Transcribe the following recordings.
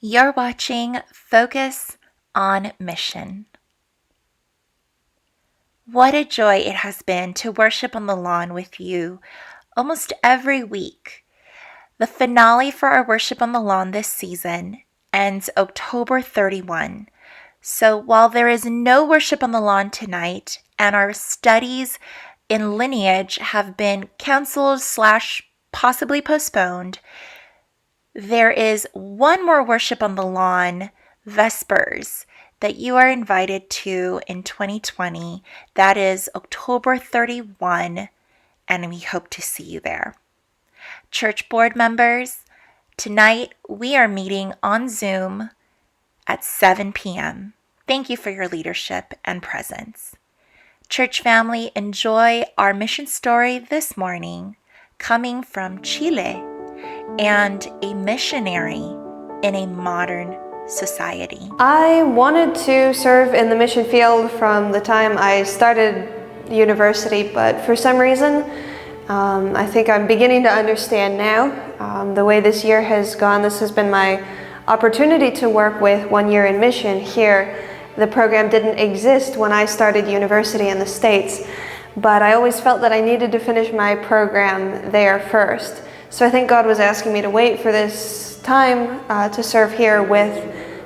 You're watching Focus on Mission. What a joy it has been to worship on the lawn with you almost every week. The finale for our worship on the lawn this season ends October 31. So while there is no worship on the lawn tonight and our studies in lineage have been canceled / possibly postponed, there is one more worship on the lawn, Vespers, that you are invited to in 2020. That is October 31, and we hope to see you there. Church board members, tonight we are meeting on Zoom at 7 p.m. Thank you for your leadership and presence. Church family, enjoy our mission story this morning, coming from Chile and a missionary in a modern society. I wanted to serve in the mission field from the time I started university, but for some reason, I think I'm beginning to understand now. The way this year has gone, this has been my opportunity to work with 1 year in mission here. The program didn't exist when I started university in the States, but I always felt that I needed to finish my program there first. So I think God was asking me to wait for this time to serve here with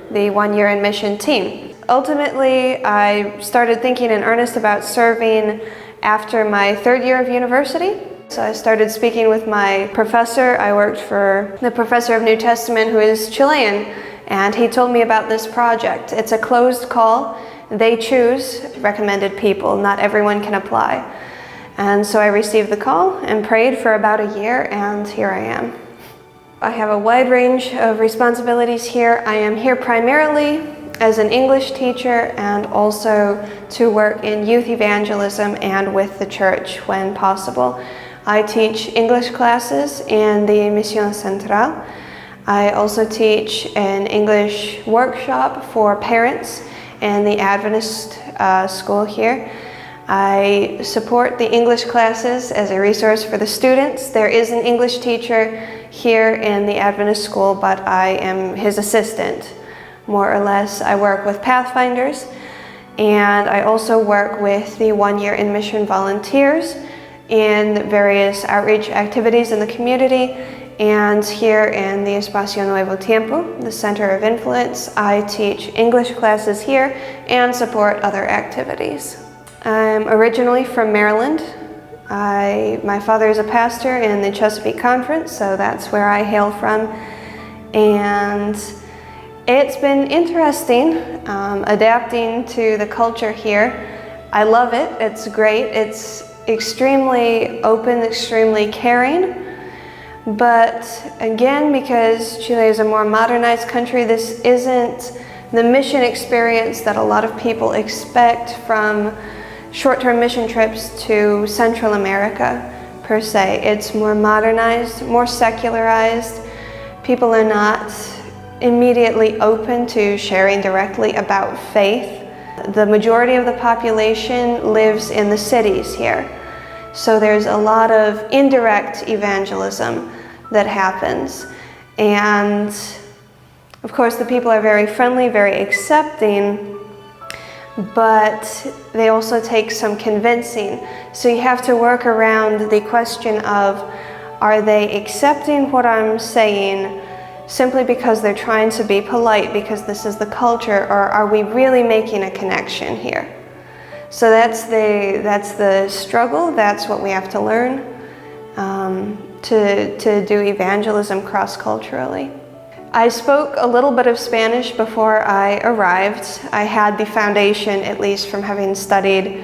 the 1 year in mission team. Ultimately, I started thinking in earnest about serving after my 3rd year of university. So I started speaking with my professor. I worked for the professor of New Testament who is Chilean, and he told me about this project. It's a closed call. They choose recommended people. Not everyone can apply. And so I received the call and prayed for about a year, and here I am. I have a wide range of responsibilities here. I am here primarily as an English teacher and also to work in youth evangelism and with the church when possible. I teach English classes in the Misión Central. I also teach an English workshop for parents in the Adventist school here. I support the English classes as a resource for the students. There is an English teacher here in the Adventist school, but I am his assistant, more or less. I work with Pathfinders, and I also work with the 1 year in mission volunteers in various outreach activities in the community. And here in the Espacio Nuevo Tiempo, the Center of Influence, I teach English classes here and support other activities. I'm originally from Maryland. My father is a pastor in the Chesapeake Conference, so that's where I hail from. And it's been interesting adapting to the culture here. I love it. It's great. It's extremely open, extremely caring. But again, because Chile is a more modernized country, this isn't the mission experience that a lot of people expect from short-term mission trips to Central America, per se. It's more modernized, more secularized. People are not immediately open to sharing directly about faith. The majority of the population lives in the cities here. So there's a lot of indirect evangelism that happens. And of course, the people are very friendly, very accepting, but they also take some convincing. So you have to work around the question of, are they accepting what I'm saying simply because they're trying to be polite because this is the culture, or are we really making a connection here? So that's the struggle. That's what we have to learn to do evangelism cross-culturally. I spoke a little bit of Spanish before I arrived. I had the foundation, at least from having studied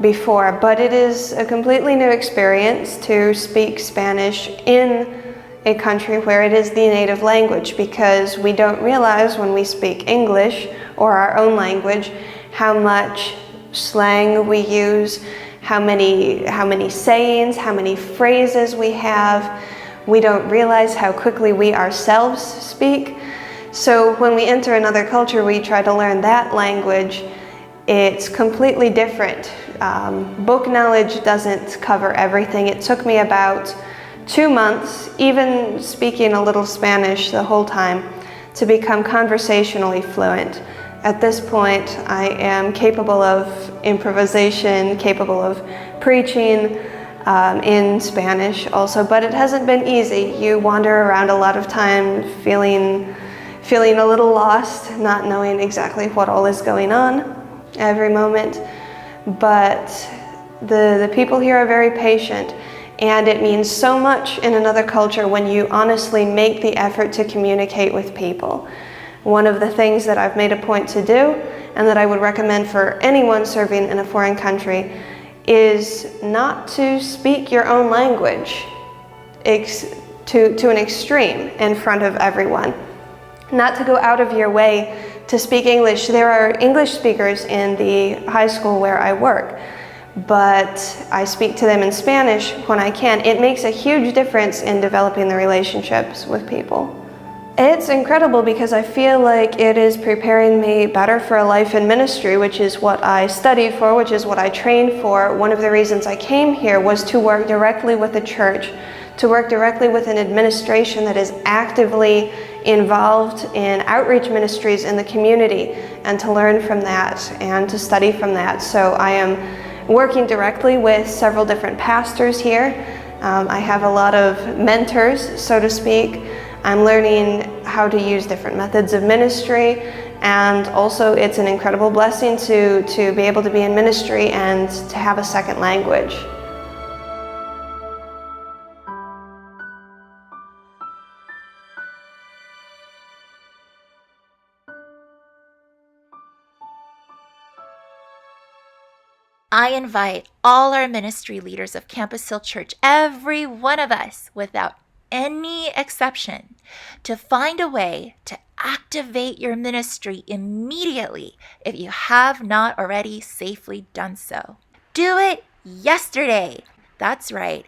before, but it is a completely new experience to speak Spanish in a country where it is the native language, because we don't realize when we speak English or our own language how much slang we use, how many sayings, how many phrases we have. We don't realize how quickly we ourselves speak. So when we enter another culture, we try to learn that language. It's completely different. Book knowledge doesn't cover everything. It took me about 2 months, even speaking a little Spanish the whole time, to become conversationally fluent. At this point, I am capable of improvisation, capable of preaching in Spanish also, but it hasn't been easy. You wander around a lot of time feeling a little lost, not knowing exactly what all is going on every moment. But the people here are very patient, and it means so much in another culture when you honestly make the effort to communicate with people. One of the things that I've made a point to do, and that I would recommend for anyone serving in a foreign country, is not to speak your own language to an extreme in front of everyone. Not to go out of your way to speak English. There are English speakers in the high school where I work, but I speak to them in Spanish when I can. It makes a huge difference in developing the relationships with people. It's incredible because I feel like it is preparing me better for a life in ministry, which is what I studied for, which is what I trained for. One of the reasons I came here was to work directly with the church, to work directly with an administration that is actively involved in outreach ministries in the community, and to learn from that and to study from that. So I am working directly with several different pastors here. I have a lot of mentors, so to speak. I'm learning how to use different methods of ministry, and also it's an incredible blessing to be able to be in ministry and to have a second language. I invite all our ministry leaders of Campus Hill Church, every one of us, without any exception, to find a way to activate your ministry immediately if you have not already safely done so. Do it yesterday. That's right.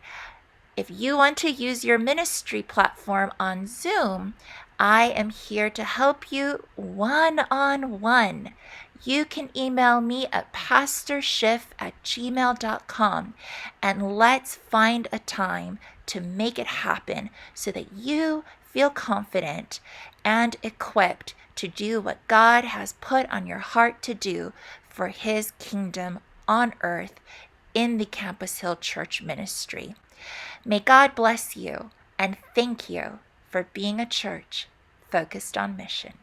If you want to use your ministry platform on Zoom, I am here to help you one-on-one. You can email me at pastorschiff@gmail.com, and let's find a time to make it happen so that you feel confident and equipped to do what God has put on your heart to do for His kingdom on earth in the Campus Hill Church ministry. May God bless you, and thank you for being a church focused on mission.